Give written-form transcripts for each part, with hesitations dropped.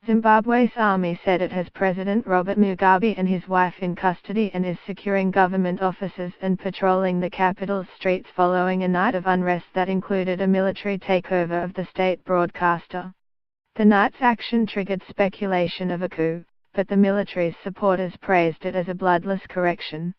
Zimbabwe's army said it has President Robert Mugabe and his wife in custody and is securing government offices and patrolling the capital's streets following a night of unrest that included a military takeover of the state broadcaster. The night's action triggered speculation of a coup, but the military's supporters praised it as a bloodless correction.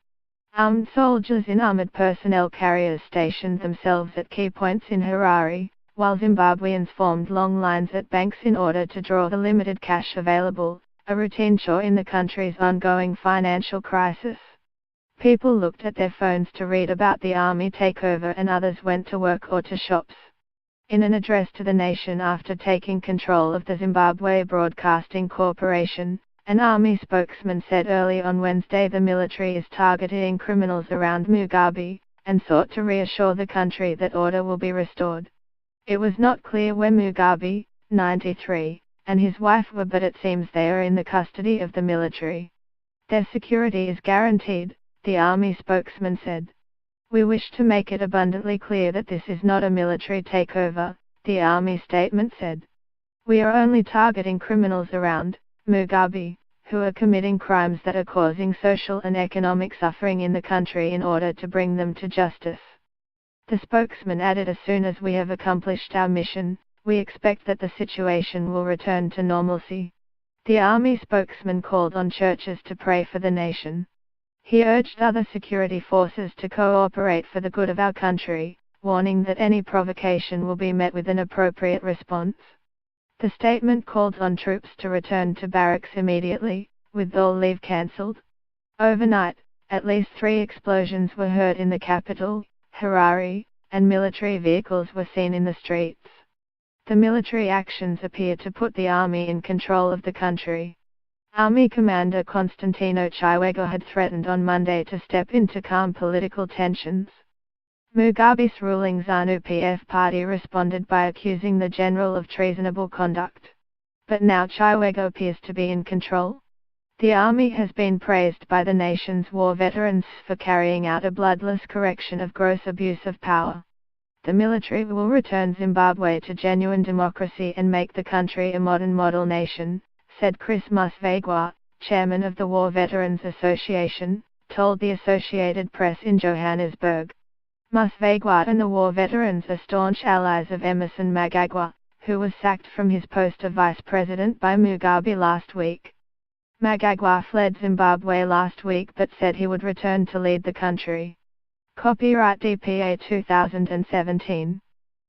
Armed soldiers in armored personnel carriers stationed themselves at key points in Harare, while Zimbabweans formed long lines at banks in order to draw the limited cash available, a routine chore in the country's ongoing financial crisis. People looked at their phones to read about the army takeover and others went to work or to shops. In an address to the nation after taking control of the Zimbabwe Broadcasting Corporation, an army spokesman said early on Wednesday the military is targeting criminals around Mugabe, and sought to reassure the country that order will be restored. It was not clear where Mugabe, 93, and his wife were, but it seems they are in the custody of the military. Their security is guaranteed, the army spokesman said. We wish to make it abundantly clear that this is not a military takeover, the army statement said. We are only targeting criminals around Mugabe, who are committing crimes that are causing social and economic suffering in the country in order to bring them to justice. The spokesman added, as soon as we have accomplished our mission, we expect that the situation will return to normalcy. The army spokesman called on churches to pray for the nation. He urged other security forces to cooperate for the good of our country, warning that any provocation will be met with an appropriate response. The statement called on troops to return to barracks immediately, with all leave cancelled. Overnight, at least 3 explosions were heard in the capital, Harare, and military vehicles were seen in the streets. The military actions appear to put the army in control of the country. Army Commander Constantino Chiwenga had threatened on Monday to step in to calm political tensions. Mugabe's ruling ZANU-PF party responded by accusing the general of treasonable conduct. But now Chiwenga appears to be in control. The army has been praised by the nation's war veterans for carrying out a bloodless correction of gross abuse of power. The military will return Zimbabwe to genuine democracy and make the country a modern model nation, said Chris Musvegwa, chairman of the War Veterans Association, told the Associated Press in Johannesburg. Musvegwa and the war veterans are staunch allies of Emmerson Mnangagwa, who was sacked from his post of vice president by Mugabe last week. Mnangagwa fled Zimbabwe last week but said he would return to lead the country. Copyright DPA 2017.